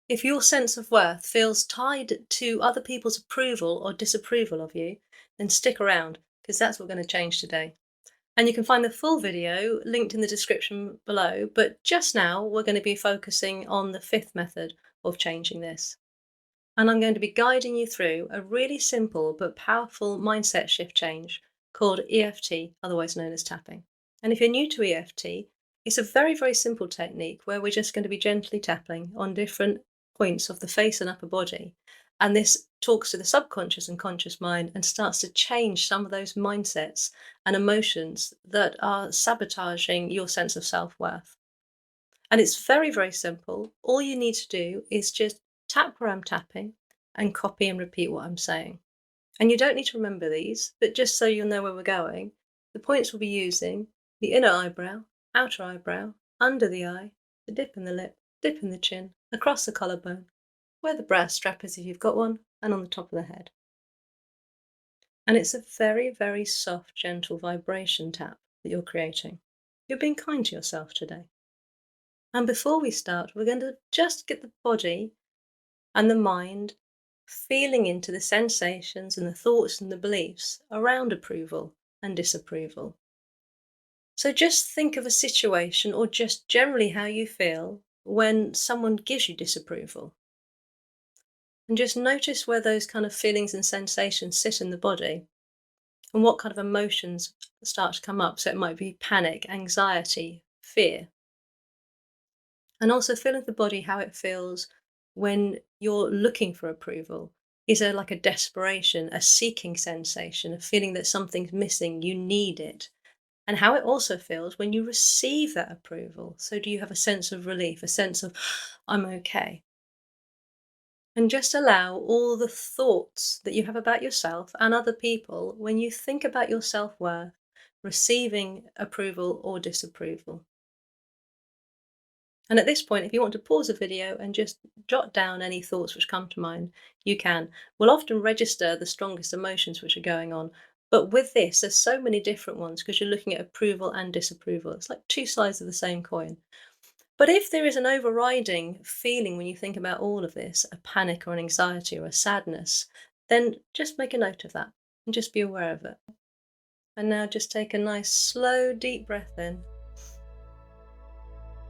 If your sense of worth feels tied to other people's approval or disapproval of you, then stick around because that's what's going to change today. And you can find the full video linked in the description below. But just now, we're going to be focusing on the fifth method of changing this. And I'm going to be guiding you through a really simple but powerful mindset shift change called EFT, otherwise known as tapping. And if you're new to EFT, it's a very, very simple technique where we're just going to be gently tapping on different points of the face and upper body. And this talks to the subconscious and conscious mind and starts to change some of those mindsets and emotions that are sabotaging your sense of self worth. And it's very, very simple. All you need to do is just tap where I'm tapping and copy and repeat what I'm saying. And you don't need to remember these, but just so you'll know where we're going, the points we'll be using: the inner eyebrow, outer eyebrow, under the eye, the dip in the lip, dip in the chin, across the collarbone, where the brow strap is if you've got one, and on the top of the head. And it's a very, very soft, gentle vibration tap that you're creating. You're being kind to yourself today. And before we start, we're going to just get the body and the mind feeling into the sensations and the thoughts and the beliefs around approval and disapproval. So just think of a situation or just generally how you feel when someone gives you disapproval. And just notice where those kind of feelings and sensations sit in the body and what kind of emotions start to come up. So it might be panic, anxiety, fear. And also feel in the body how it feels when you're looking for approval. Is there like a desperation, a seeking sensation, a feeling that something's missing, you need it? And how it also feels when you receive that approval. So do you have a sense of relief, a sense of, I'm okay? And just allow all the thoughts that you have about yourself and other people when you think about your self worth, receiving approval or disapproval. And at this point, if you want to pause the video and just jot down any thoughts which come to mind, you can. We'll often register the strongest emotions which are going on. But with this, there's so many different ones because you're looking at approval and disapproval. It's like two sides of the same coin. But if there is an overriding feeling when you think about all of this, a panic or an anxiety or a sadness, then just make a note of that and just be aware of it. And now just take a nice, slow, deep breath in.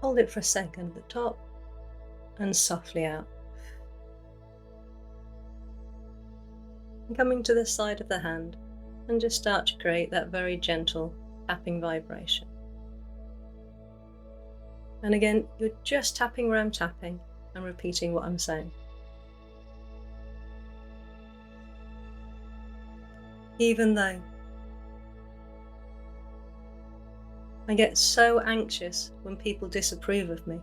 Hold it for a second at the top and softly out. And coming to the side of the hand and just start to create that very gentle tapping vibration. And again, you're just tapping where I'm tapping and repeating what I'm saying. Even though I get so anxious when people disapprove of me,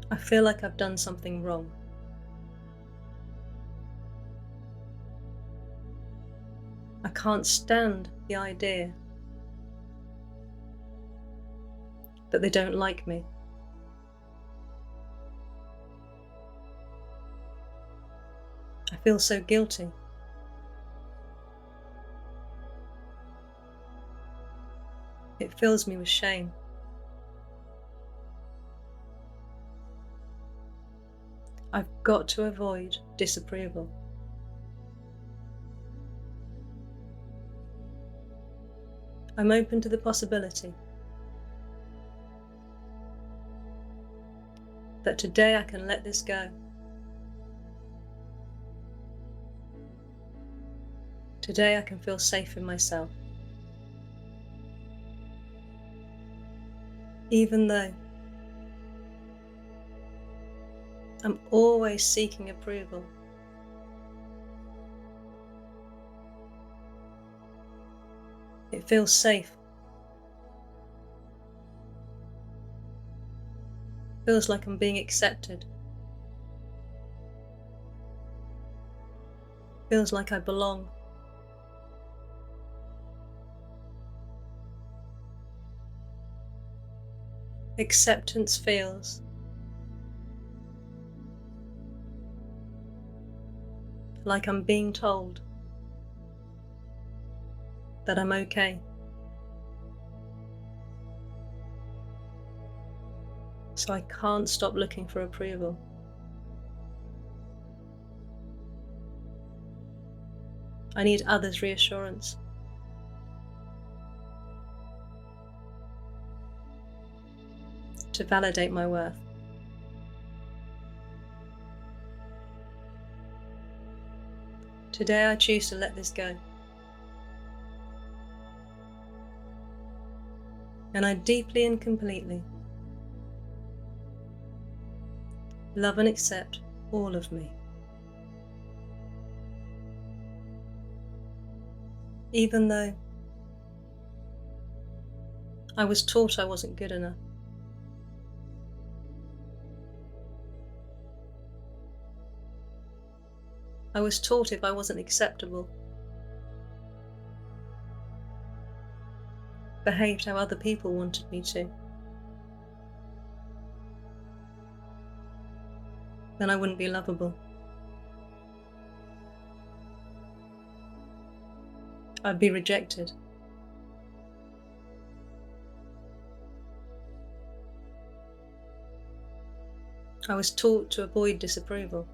I feel like I've done something wrong. I can't stand the idea that they don't like me. I feel so guilty. It fills me with shame. I've got to avoid disapproval. I'm open to the possibility that today I can let this go. Today I can feel safe in myself. Even though I'm always seeking approval. It feels safe. Feels like I'm being accepted. Feels like I belong. Acceptance feels like I'm being told that I'm okay. So I can't stop looking for approval. I need others' reassurance. To validate my worth. Today I choose to let this go. And I deeply and completely love and accept all of me. Even though I was taught I wasn't good enough. I was taught if I wasn't acceptable, behaved how other people wanted me to, then I wouldn't be lovable. I'd be rejected. I was taught to avoid disapproval.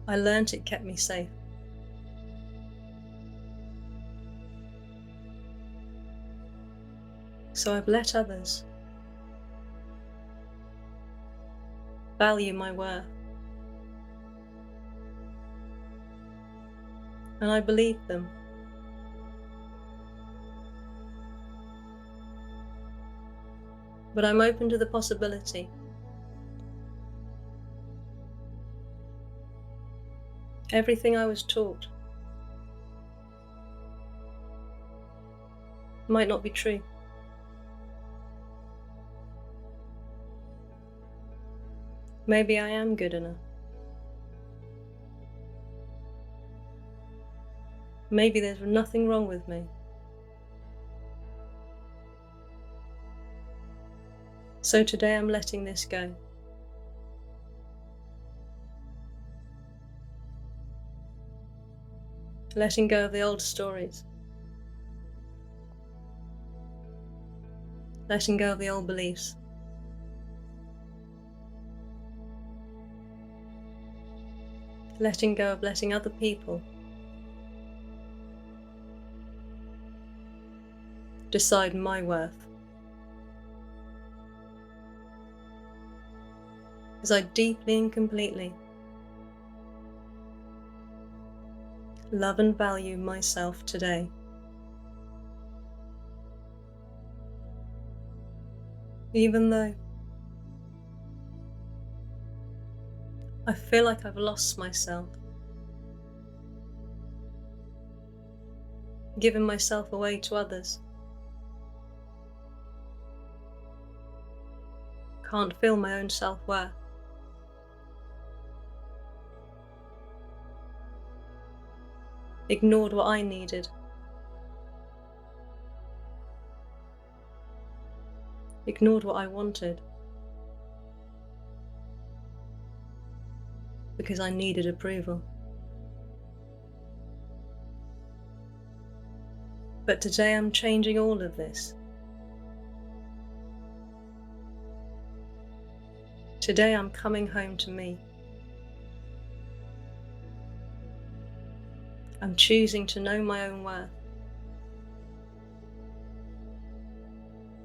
I learnt it kept me safe. So I've let others value my worth. And I believe them. But I'm open to the possibility everything I was taught might not be true. Maybe I am good enough. Maybe there's nothing wrong with me. So today I'm letting this go. Letting go of the old stories. Letting go of the old beliefs. Letting go of letting other people decide my worth. As I deeply and completely love and value myself today. Even though I feel like I've lost myself, given myself away to others, can't feel my own self-worth. Ignored what I needed. Ignored what I wanted. Because I needed approval. But today I'm changing all of this. Today I'm coming home to me. I'm choosing to know my own worth.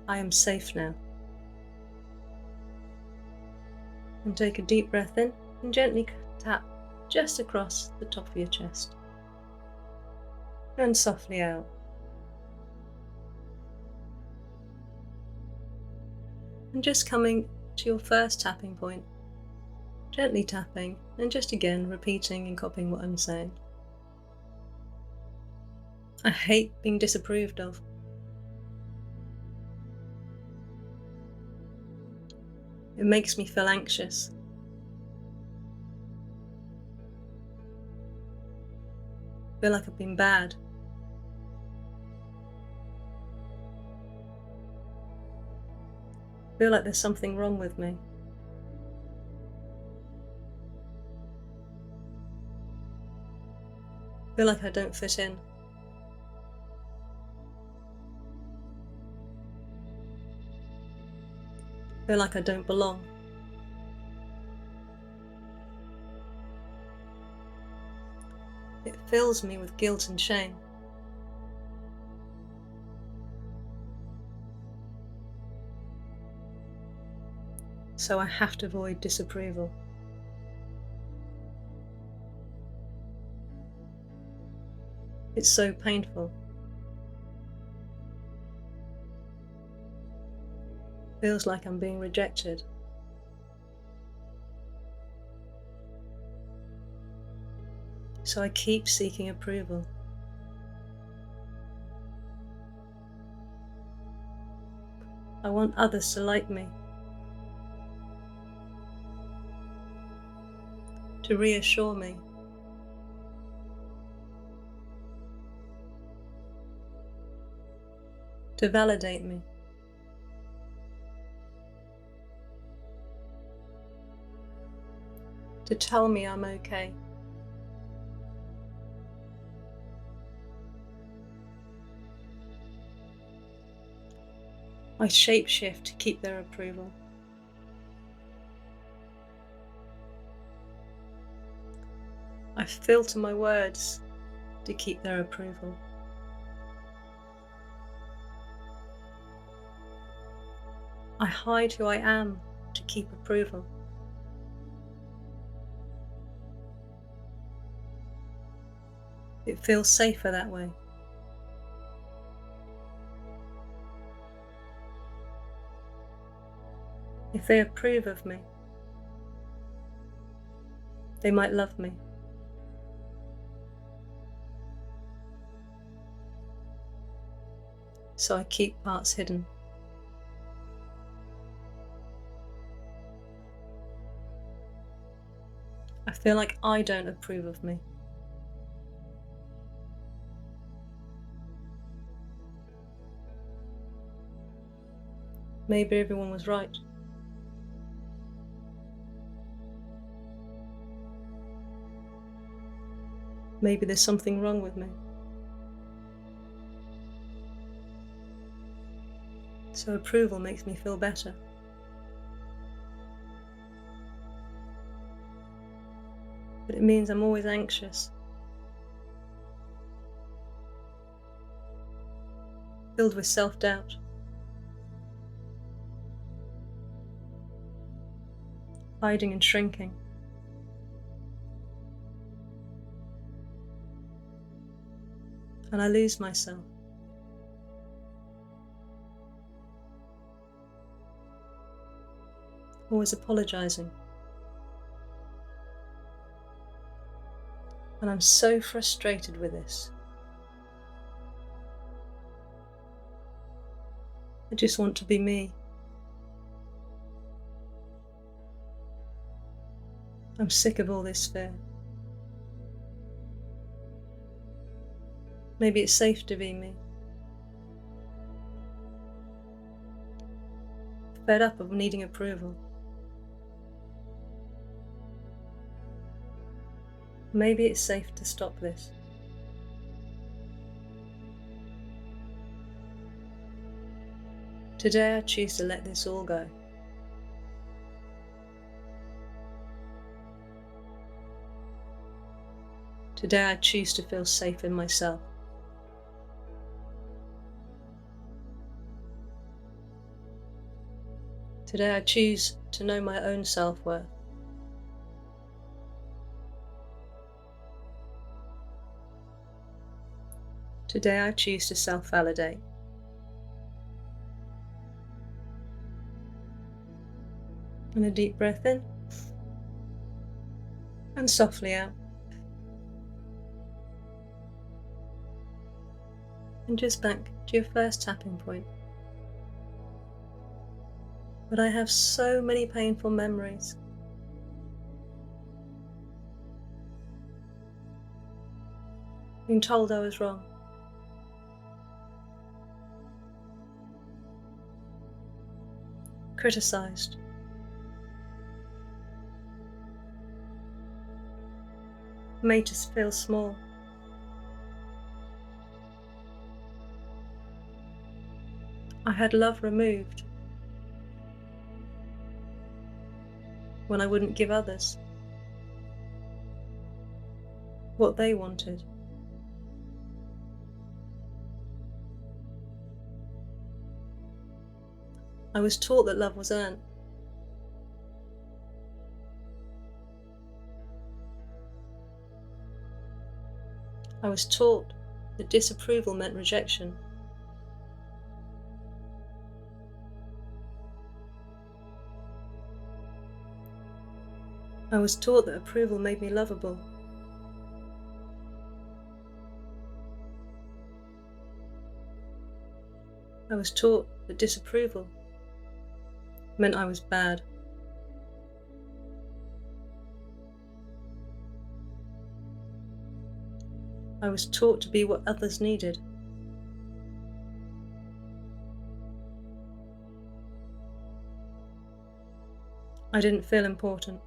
I am safe now. And take a deep breath in and gently tap just across the top of your chest. And softly out. And just coming to your first tapping point, gently tapping and just again repeating and copying what I'm saying. I hate being disapproved of. It makes me feel anxious. Feel like I've been bad. Feel like there's something wrong with me. Feel like I don't fit in. feel like I don't belong. It fills me with guilt and shame. So I have to avoid disapproval. It's so painful. Feels like I'm being rejected. So I keep seeking approval. I want others to like me, to reassure me, to validate me. To tell me I'm okay. I shapeshift to keep their approval. I filter my words to keep their approval. I hide who I am to keep approval. It feels safer that way. If they approve of me, they might love me. So I keep parts hidden. I feel like I don't approve of me. Maybe everyone was right. Maybe there's something wrong with me. So approval makes me feel better. But it means I'm always anxious, filled with self-doubt. Hiding and shrinking. And I lose myself. Always apologizing. And I'm so frustrated with this. I just want to be me. I'm sick of all this fear. Maybe it's safe to be me. Fed up of needing approval. Maybe it's safe to stop this. Today I choose to let this all go. Today I choose to feel safe in myself. Today I choose to know my own self-worth. Today I choose to self-validate. And a deep breath in and softly out. And just back to your first tapping point. But I have so many painful memories. Being told I was wrong. Criticized. Made to feel small. I had love removed. when I wouldn't give others what they wanted. I was taught that love was earned. I was taught that disapproval meant rejection. I was taught that approval made me lovable. I was taught that disapproval meant I was bad. I was taught to be what others needed. I didn't feel important.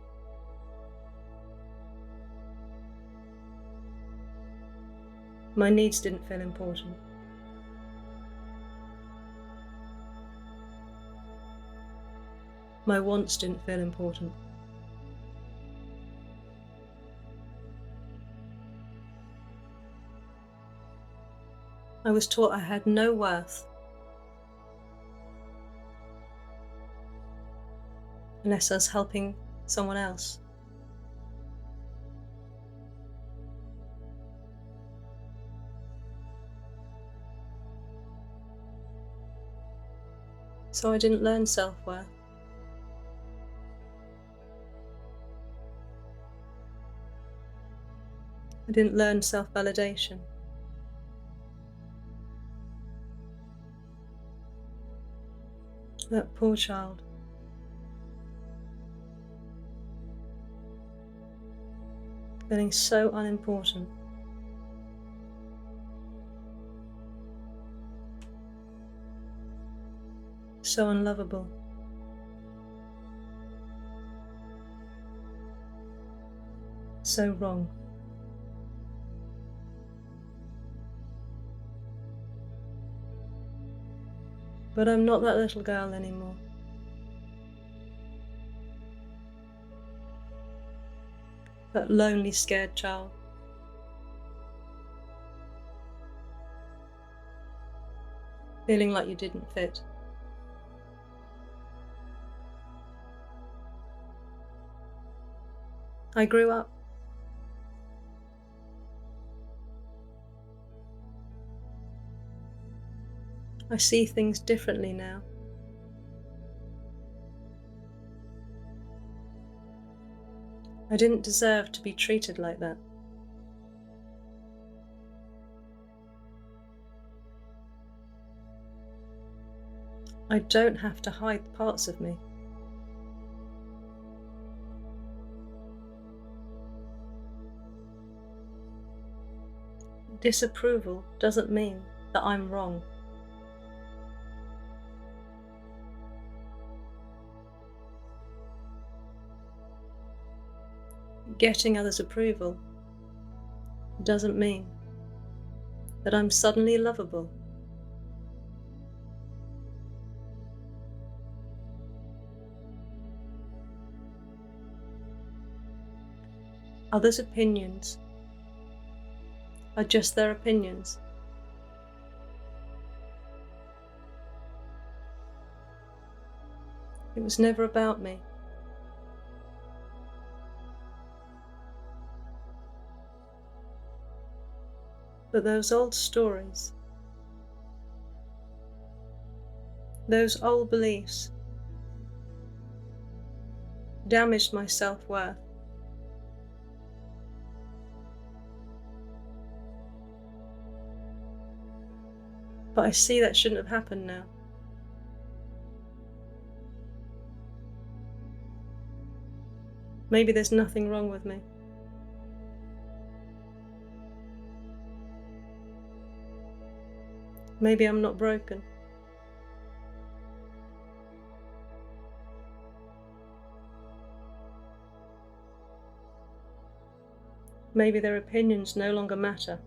My needs didn't feel important. My wants didn't feel important. I was taught I had no worth unless I was helping someone else. So I didn't learn self-worth. I didn't learn self-validation. That poor child. Feeling so unimportant. So unlovable. So wrong. But I'm not that little girl anymore. That lonely, scared child. Feeling like you didn't fit. I grew up. I see things differently now. I didn't deserve to be treated like that. I don't have to hide parts of me. Disapproval doesn't mean that I'm wrong. Getting others' approval doesn't mean that I'm suddenly lovable. Others' opinions are just their opinions. It was never about me. But those old stories, those old beliefs, damaged my self-worth. But I see that shouldn't have happened now. Maybe there's nothing wrong with me. Maybe I'm not broken. Maybe their opinions no longer matter.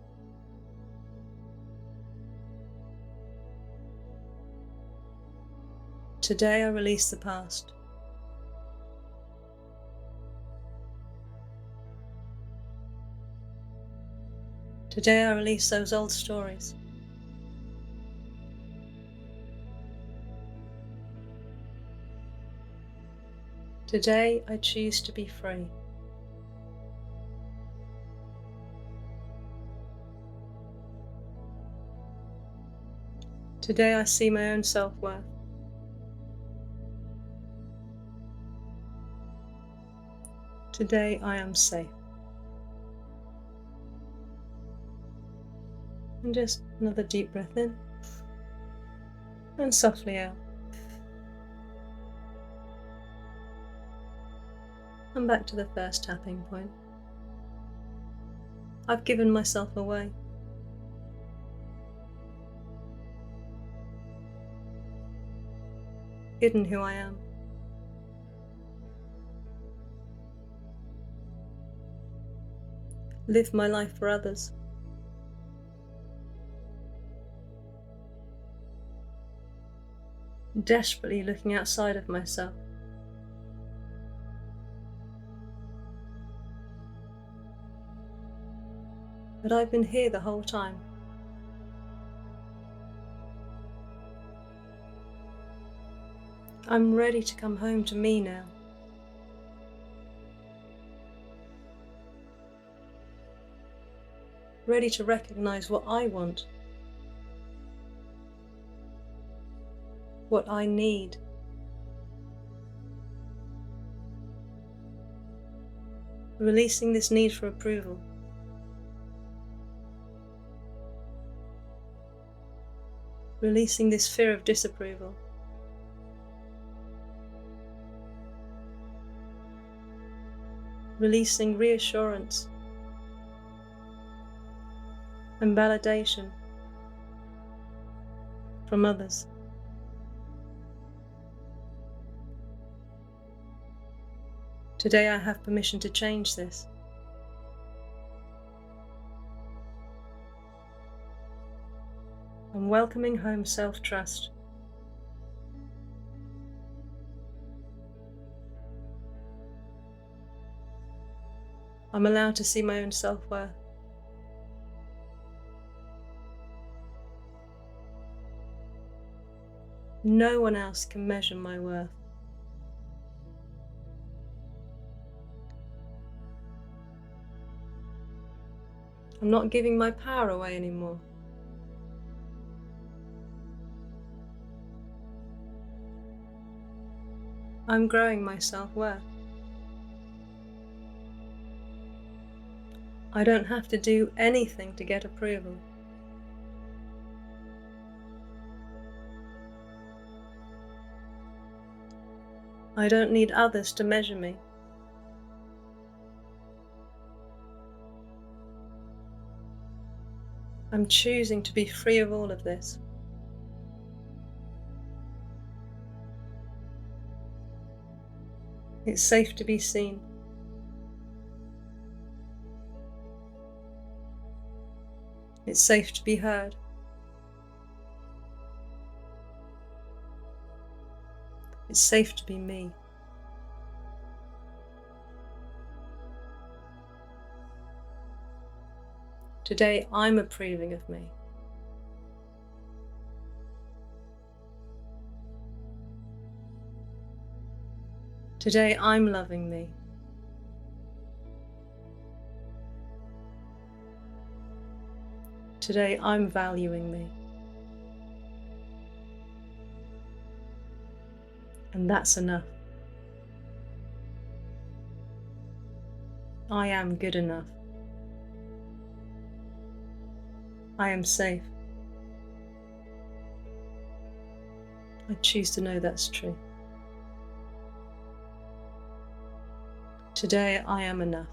Today I release the past. Today I release those old stories. Today I choose to be free. Today I see my own self-worth. Today I am safe. And just another deep breath in and softly out. And back to the first tapping point. I've given myself away. Hidden who I am. Live my life for others. Desperately looking outside of myself. But I've been here the whole time. I'm ready to come home to me now. Ready to recognize what I want. What I need. Releasing this need for approval. Releasing this fear of disapproval. Releasing reassurance and validation from others. Today I have permission to change this. I'm welcoming home self-trust. I'm allowed to see my own self-worth. No one else can measure my worth. I'm not giving my power away anymore. I'm growing my self-worth. I don't have to do anything to get approval. I don't need others to measure me. I'm choosing to be free of all of this. It's safe to be seen. It's safe to be heard. It's safe to be me. Today I'm approving of me. Today I'm loving me. Today I'm valuing me. And that's enough. I am good enough. I am safe. I choose to know that's true. Today I am enough.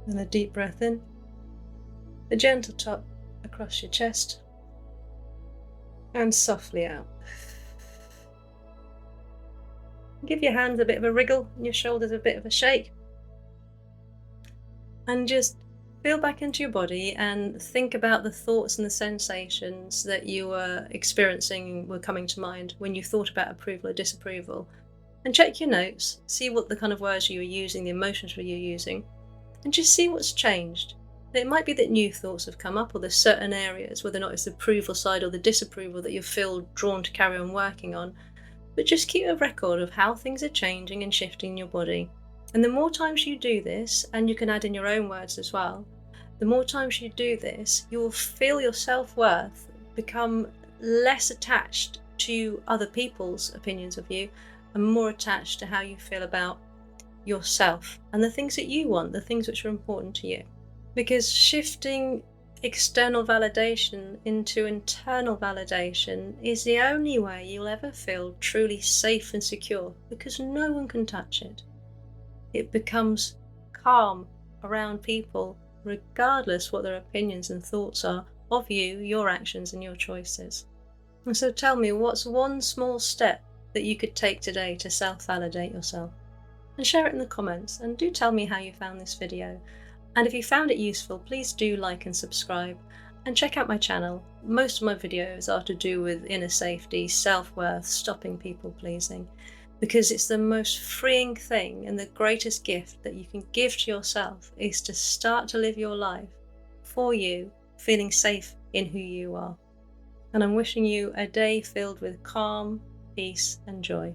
And a deep breath in, a gentle tap across your chest, and softly out. Give your hands a bit of a wriggle and your shoulders a bit of a shake. And just feel back into your body and think about the thoughts and the sensations that you were experiencing were coming to mind when you thought about approval or disapproval. And check your notes, see what the kind of words you were using, the emotions you were using. and just see what's changed. It might be that new thoughts have come up, or there's certain areas, whether or not it's the approval side or the disapproval, that you feel drawn to carry on working on. But just keep a record of how things are changing and shifting in your body. And the more times you do this, and you can add in your own words as well, the more times you do this, you will feel your self-worth become less attached to other people's opinions of you and more attached to how you feel about yourself and the things that you want, the things which are important to you. Because shifting external validation into internal validation is the only way you'll ever feel truly safe and secure, because no one can touch it. It becomes calm around people, regardless what their opinions and thoughts are of you, your actions and your choices. And so tell me, what's one small step that you could take today to self-validate yourself? And share it in the comments, and do tell me how you found this video. And if you found it useful, please do like and subscribe, and check out my channel. Most of my videos are to do with inner safety, self-worth, stopping people pleasing, because it's the most freeing thing and the greatest gift that you can give to yourself is to start to live your life for you, feeling safe in who you are. And I'm wishing you a day filled with calm, peace and joy.